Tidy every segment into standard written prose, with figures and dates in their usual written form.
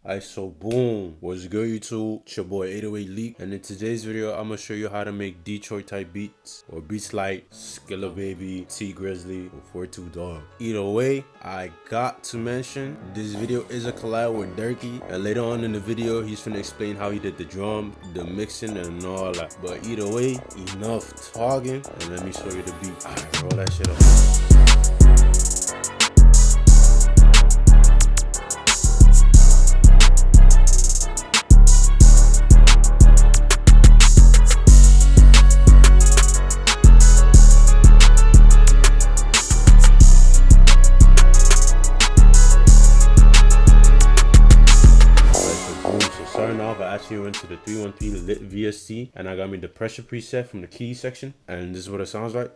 Alright, so boom, what's good YouTube? It's your boy 808 Leak, and in today's video, I'm gonna show you how to make Detroit type beats, or beats like SKILLA Baby, Grizzley, or 42 Dog. Either way, I got to mention, this video is a collab with Dirkey, and later on in the video, he's finna explain how he did the drum, the mixing, and all that. But either way, enough talking, and let me show you the beat. Alright, roll that shit up. Starting off, I actually went to the 313 lit VST, and I got me the pressure preset from the keys section, and this is what it sounds like.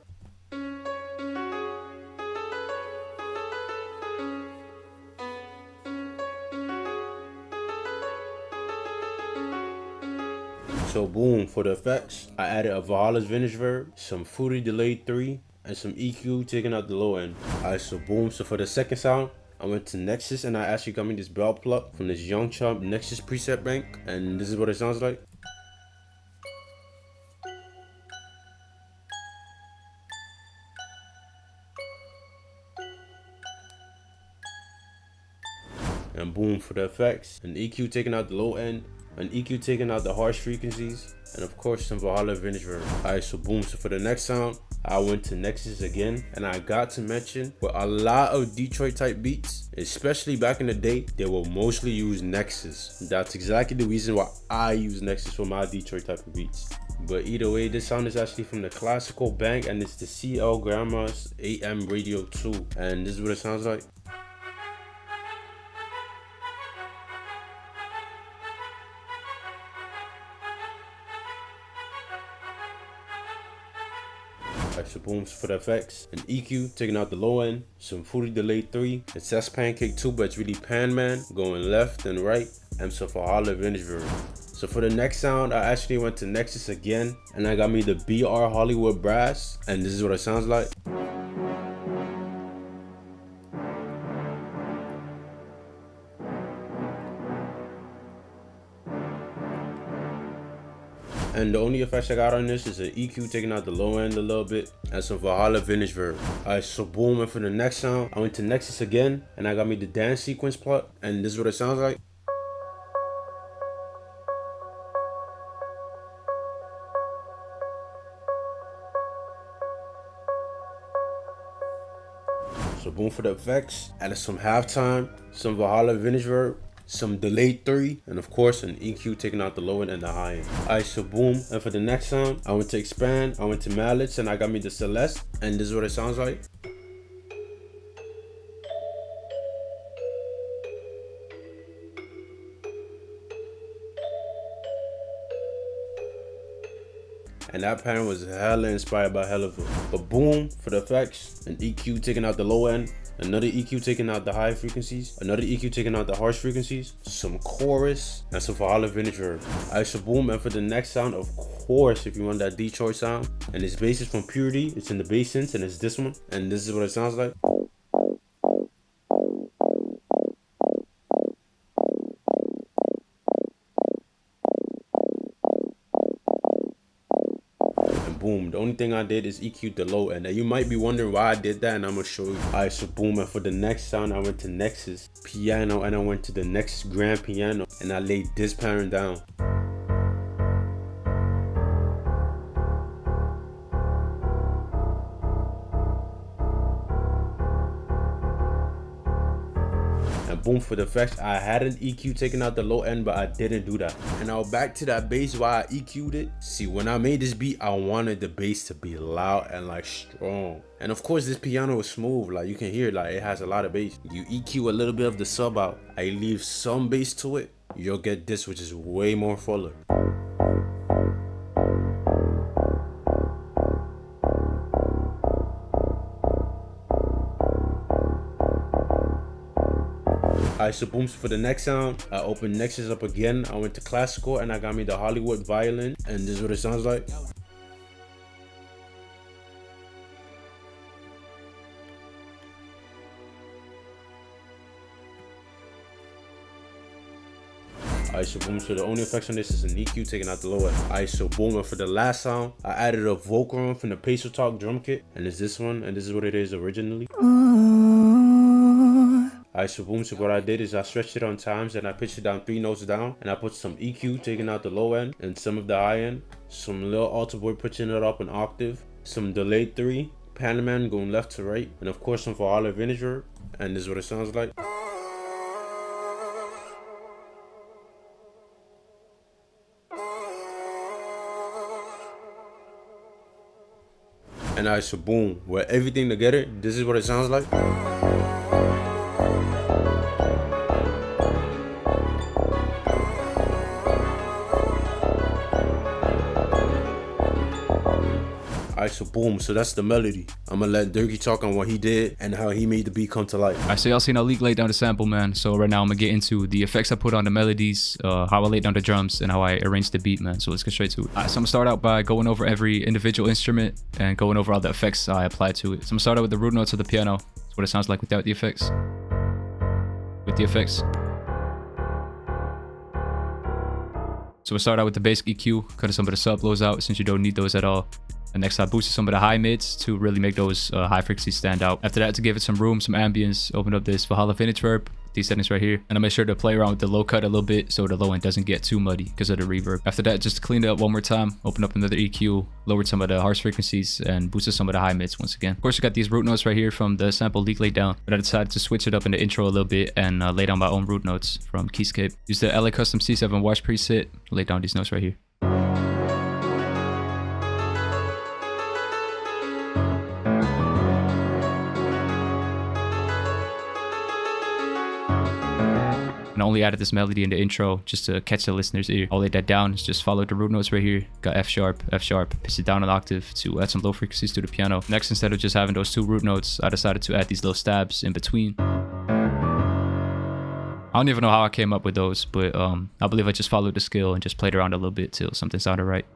So boom, for the effects, I added a Valhalla's Vintage Verb, some Fruity Delayed 3, and some EQ taking out the low end. Alright, so boom, so for the second sound, I went to Nexus and I actually got me this bell pluck from this Young Chump Nexus preset bank, and this is what it sounds like. And boom, for the effects, an EQ taking out the low end, an EQ taking out the harsh frequencies, and of course some Valhalla Vintage Verb. Alright, so boom, so for the next sound, I went to Nexus again, and I got to mention, with a lot of Detroit type beats, especially back in the day, they will mostly use Nexus. That's exactly the reason why I use Nexus for my Detroit type of beats. But either way, this sound is actually from the classical bank, and it's the CL Grandma's AM Radio 2, and this is what it sounds like. So boom, for the effects, an EQ taking out the low end, some Fruity Delayed 3, it says Pancake 2, but it's really Pan Man, going left and right, and some Valhalla Vintage Verb. So for the next sound, I actually went to Nexus again, and I got me the BR Hollywood Brass, and this is what it sounds like. And the only effects I got on this is an EQ taking out the low end a little bit, and some Valhalla Vintage Verb. Alright, so boom, and for the next sound, I went to Nexus again, and I got me the dance sequence plot, and this is what it sounds like. So boom, for the effects, added some halftime, some Valhalla Vintage Verb, some Delayed 3, and of course an EQ taking out the low end and the high end. Alright, so boom, and for the next sound, I went to Expand, I went to Mallets, and I got me the Celeste, and this is what it sounds like. And that pattern was hella inspired by Hella. But boom, for the effects, an EQ taking out the low end, another EQ taking out the high frequencies, another EQ taking out the harsh frequencies, some chorus, and some Valhalla Vintage Verb. Alright, so boom, and for the next sound, of course, if you want that Detroit sound, and its bass is from Purity, it's in the bass synth, and it's this one, and this is what it sounds like. Boom, the only thing I did is EQ the low end, and you might be wondering why I did that, and I'm gonna show you. Alright, so boom, and for the next sound, I went to Nexus Piano, and I went to the Nexus Grand Piano, and I laid this pattern down. And boom, for the effects, I had an EQ taking out the low end, but I didn't do that. And now back to that bass, why I EQ'd it. See, when I made this beat, I wanted the bass to be loud and like strong. And of course, this piano is smooth, like you can hear, like it has a lot of bass. You EQ a little bit of the sub out, I leave some bass to it, you'll get this, which is way more fuller. Alright, so boom, so for the next sound, I opened Nexus up again, I went to classical, and I got me the Hollywood violin, and this is what it sounds like. Alright, so boom, so the only effects on this is an EQ taking out the low end. Alright, so boom, and for the last sound, I added a vocal room from the Pacer Talk drum kit, and it's this one, and this is what it is originally. Alright, so boom, so what I did is I stretched it on times and I pitched it down 3 notes down, and I put some EQ taking out the low end and some of the high end, some little alter boy pitching it up an octave, some delayed 3, Panaman going left to right, and of course some Valhalla Vinegar, and this is what it sounds like. And alright, so boom, with everything together, this is what it sounds like. Alright, so boom, so that's the melody. I'm gonna let Dirkey talk on what he did and how he made the beat come to life. Alright, so y'all seen how Leak laid down the sample, man. So right now I'm gonna get into the effects I put on the melodies, how I laid down the drums, and how I arranged the beat, man. So let's get straight to it. Alright, so I'm gonna start out by going over every individual instrument and going over all the effects I applied to it. So I'm gonna start out with the root notes of the piano. That's what it sounds like without the effects. With the effects. So we'll start out with the basic EQ, cutting some of the sub lows out since you don't need those at all. And next I boosted some of the high mids to really make those high frequencies stand out. After that, to give it some room, some ambience, open up this Valhalla Vintage Verb, these settings right here. And I made sure to play around with the low cut a little bit so the low end doesn't get too muddy because of the reverb. After that, just to clean it up one more time, open up another EQ, lowered some of the harsh frequencies, and boosted some of the high mids once again. Of course, I got these root notes right here from the sample Leak laid down, but I decided to switch it up in the intro a little bit and lay down my own root notes from Keyscape. Use the LA Custom C7 Wash preset, lay down these notes right here. And I only added this melody in the intro just to catch the listener's ear. I'll lay that down, just follow the root notes right here. Got F sharp, pitch it down an octave to add some low frequencies to the piano. Next, instead of just having those 2 root notes, I decided to add these little stabs in between. I don't even know how I came up with those, but I believe I just followed the skill and just played around a little bit till something sounded right.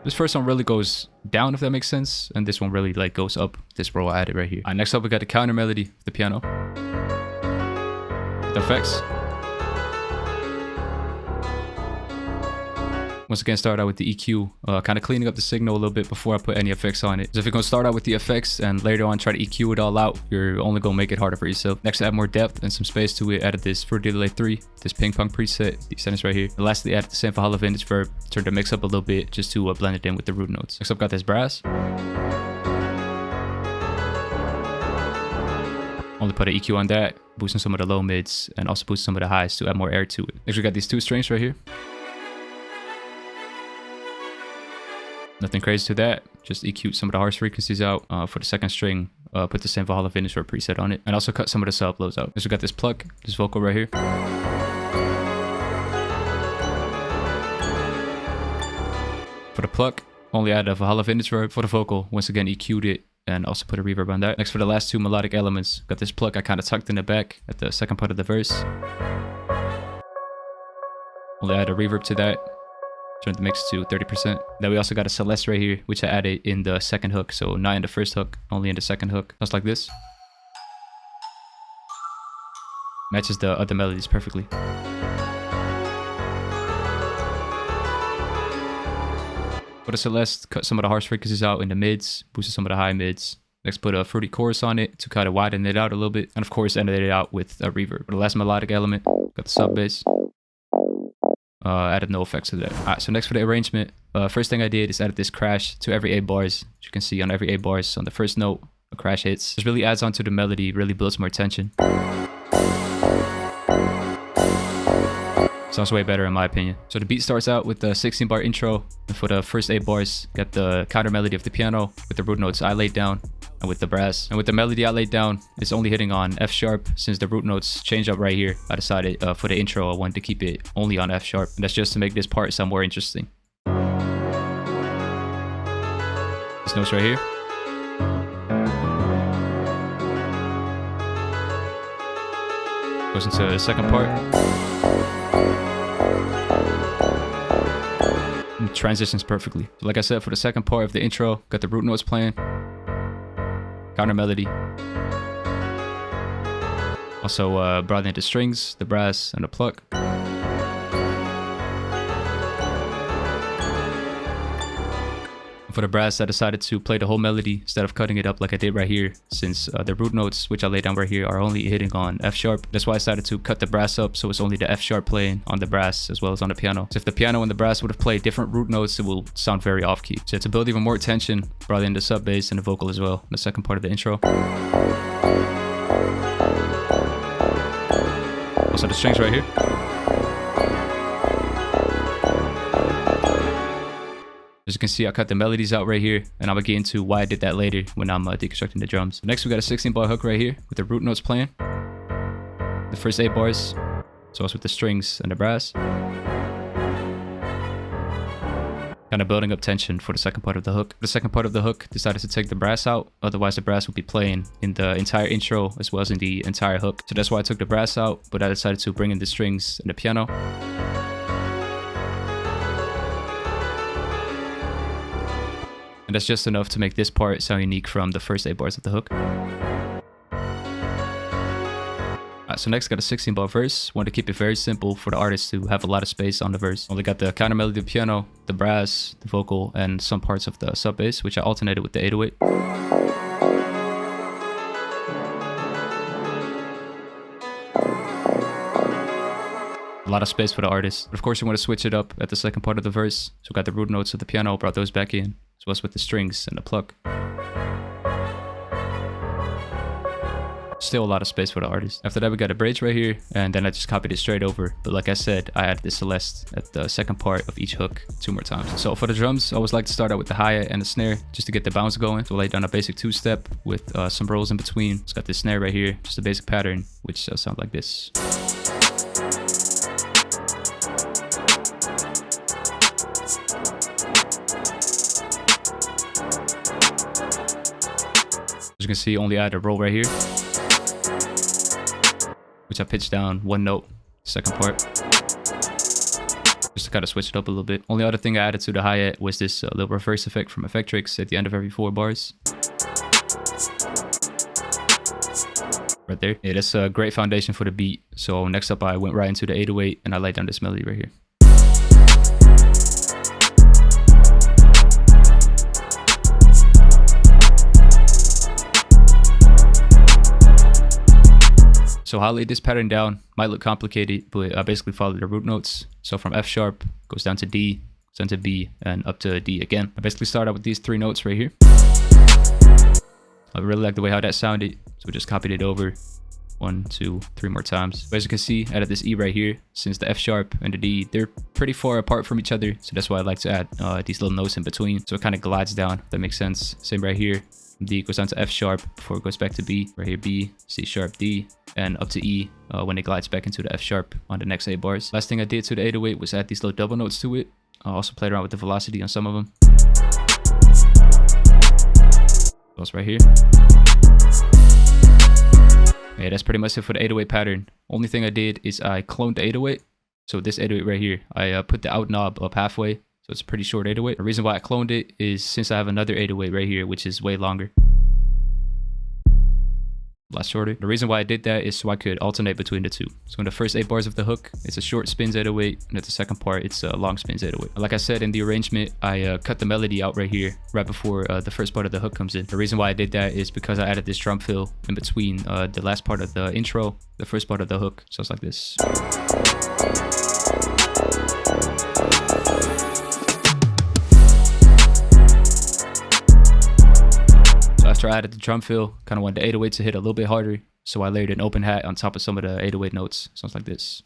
This first one really goes down, if that makes sense, and this one really like goes up. This row I added right here. Alright, next up we got the counter melody, the piano. The effects. Once again, start out with the EQ, kind of cleaning up the signal a little bit before I put any effects on it. So if you're gonna start out with the effects and later on try to EQ it all out, you're only gonna make it harder for yourself. Next, to add more depth and some space to it, added this Fruity Delay 3, this ping pong preset, these settings right here. And lastly, added the same Valhalla Vintage Verb, turned the mix up a little bit just to blend it in with the root notes. Next up, got this brass. Only put an EQ on that, boosting some of the low mids and also boost some of the highs to add more air to it. Next, we got these 2 strings right here. Nothing crazy to that, just EQ some of the harsh frequencies out. For the second string, put the same Valhalla Vintage Verb preset on it, and also cut some of the sub lows out. Next, we got this Pluck, this vocal right here. For the Pluck, only added a Valhalla Vintage Verb. For the vocal, once again EQ'd it and also put a reverb on that. Next, for the last 2 melodic elements, got this Pluck I kind of tucked in the back at the second part of the verse. Only add a reverb to that. Turn the mix to 30%. Then we also got a Celeste right here, which I added in the second hook. So not in the first hook, only in the second hook. Sounds like this. Matches the other melodies perfectly. For the Celeste, cut some of the harsh frequencies out in the mids, boosted some of the high mids. Next, put a fruity chorus on it to kind of widen it out a little bit. And of course, ended it out with a reverb. For the last melodic element, got the sub bass. Added no effects to that. Alright, so next for the arrangement, first thing I did is added this crash to every 8 bars. As you can see on every 8 bars, on the first note, a crash hits. This really adds on to the melody, really builds more tension. Sounds way better in my opinion. So the beat starts out with the 16-bar intro, and for the first 8 bars, got the counter melody of the piano with the root notes I laid down, and with the brass. And with the melody I laid down, it's only hitting on F sharp since the root notes change up right here. I decided for the intro, I wanted to keep it only on F sharp, and that's just to make this part sound more interesting. This notes right here. Goes into the second part. And transitions perfectly. So like I said, for the second part of the intro, got the root notes playing. Counter melody. Also brought in the strings, the brass, and the pluck. For the brass, I decided to play the whole melody instead of cutting it up like I did right here, since the root notes, which I laid down right here, are only hitting on F sharp. That's why I decided to cut the brass up so it's only the F sharp playing on the brass as well as on the piano. So if the piano and the brass would have played different root notes, it will sound very off key. So to build even more tension, brought in the sub bass and the vocal as well in the second part of the intro. Also the strings right here. As you can see, I cut the melodies out right here, and I'm gonna get into why I did that later when I'm deconstructing the drums. Next, we got a 16-bar hook right here with the root notes playing. The first 8 bars, so it's with the strings and the brass. Kind of building up tension for the second part of the hook. The second part of the hook, decided to take the brass out, otherwise the brass would be playing in the entire intro as well as in the entire hook. So that's why I took the brass out, but I decided to bring in the strings and the piano. And that's just enough to make this part sound unique from the first 8 bars of the hook. Alright, so next got a 16-bar verse. Want to keep it very simple for the artist to have a lot of space on the verse. Only got the counter melody, the piano, the brass, the vocal, and some parts of the sub bass, which I alternated with the 808. A lot of space for the artist. But of course, you want to switch it up at the second part of the verse. So we got the root notes of the piano, brought those back in, as well as with the strings and the pluck. Still a lot of space for the artist. After that, we got a bridge right here, and then I just copied it straight over. But like I said, I added the Celeste at the second part of each hook 2 more times. So for the drums, I always like to start out with the hi-hat and the snare just to get the bounce going. So I laid down a basic 2-step with some rolls in between. It's got this snare right here, just a basic pattern, which sounds like this. As you can see, only add a roll right here, which I pitched down 1 note, second part, just to kind of switch it up a little bit. Only other thing I added to the hi-hat was this little reverse effect from Effectrix at the end of every 4 bars. Right there. Yeah, that's a great foundation for the beat. So next up, I went right into the 808 and I laid down this melody right here. So how I laid this pattern down might look complicated, but I basically followed the root notes. So from F sharp, goes down to D, goes down to B, and up to D again. I basically start out with these 3 notes right here. I really like the way how that sounded, so we just copied it over 1, 2, 3 more times. But as you can see, I added this E right here. Since the F sharp and the D, they're pretty far apart from each other, so that's why I like to add these little notes in between, so it kind of glides down, if that makes sense. Same right here. D goes down to F sharp before it goes back to B. Right here, B, C sharp, D, and up to E when it glides back into the F sharp on the next 8 bars. Last thing I did to the 808 was add these little double notes to it. I also played around with the velocity on some of them. Those right here. Yeah, that's pretty much it for the 808 pattern. Only thing I did is I cloned the 808. So this 808 right here, I put the out knob up halfway. So it's a pretty short 808. The reason why I cloned it is since I have another 808 right here, which is way longer. A lot shorter. The reason why I did that is so I could alternate between the 2. So in the first 8 bars of the hook, it's a short spins 808, and at the second part, it's a long spins 808. Like I said in the arrangement, I cut the melody out right here, right before the first part of the hook comes in. The reason why I did that is because I added this drum fill in between the last part of the intro, the first part of the hook. So it's like this. After I added the drum fill, kind of wanted the 808 to hit a little bit harder, so I layered an open hat on top of some of the 808 notes. Sounds like this.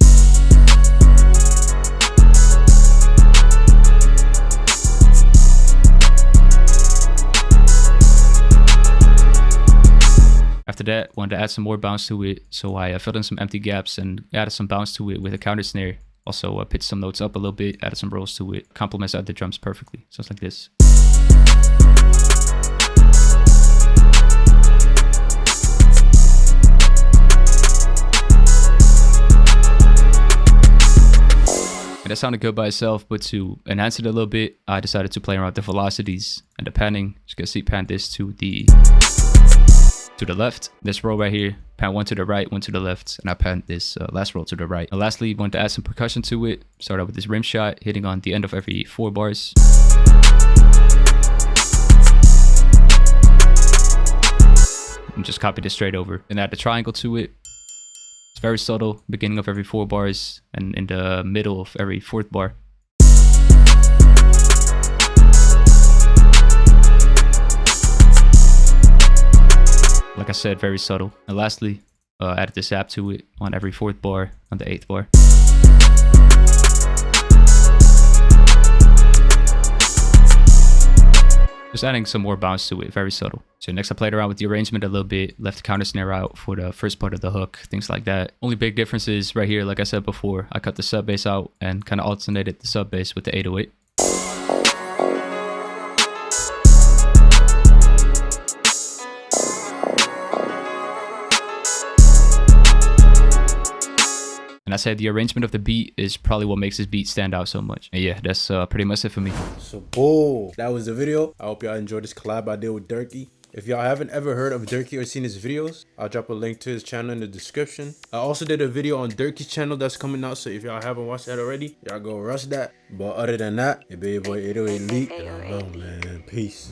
After that, wanted to add some more bounce to it, so I filled in some empty gaps and added some bounce to it with a counter snare. Also pitched some notes up a little bit, added some rolls to it. Complements out the drums perfectly. Sounds like this. And that sounded good by itself, but to enhance it a little bit, I decided to play around with the velocities and the panning. Just gonna see pan this to the left. This roll right here, pan 1 to the right, 1 to the left, and I pan this last roll to the right. And lastly, wanted to add some percussion to it. Start out with this rim shot, hitting on the end of every 4 bars. and just copied it straight over. And add the triangle to it. It's very subtle, beginning of every 4 bars and in the middle of every 4th bar. Like I said, very subtle. And lastly, added the zap to it on every 4th bar, on the 8th bar. Just adding some more bounce to it, very subtle. So next I played around with the arrangement a little bit, left the counter snare out for the first part of the hook, things like that. Only big difference is right here, like I said before, I cut the sub bass out and kind of alternated the sub bass with the 808. And I said the arrangement of the beat is probably what makes this beat stand out so much. And yeah, that's pretty much it for me. So boom, that was the video. I hope y'all enjoyed this collab I did with Dirkey. If y'all haven't ever heard of Dirkey or seen his videos, I'll drop a link to his channel in the description. I also did a video on Dirkey's channel that's coming out, so if y'all haven't watched that already, y'all go rush that. But other than that, your baby boy 808 Leak, and I'm out, man. Peace.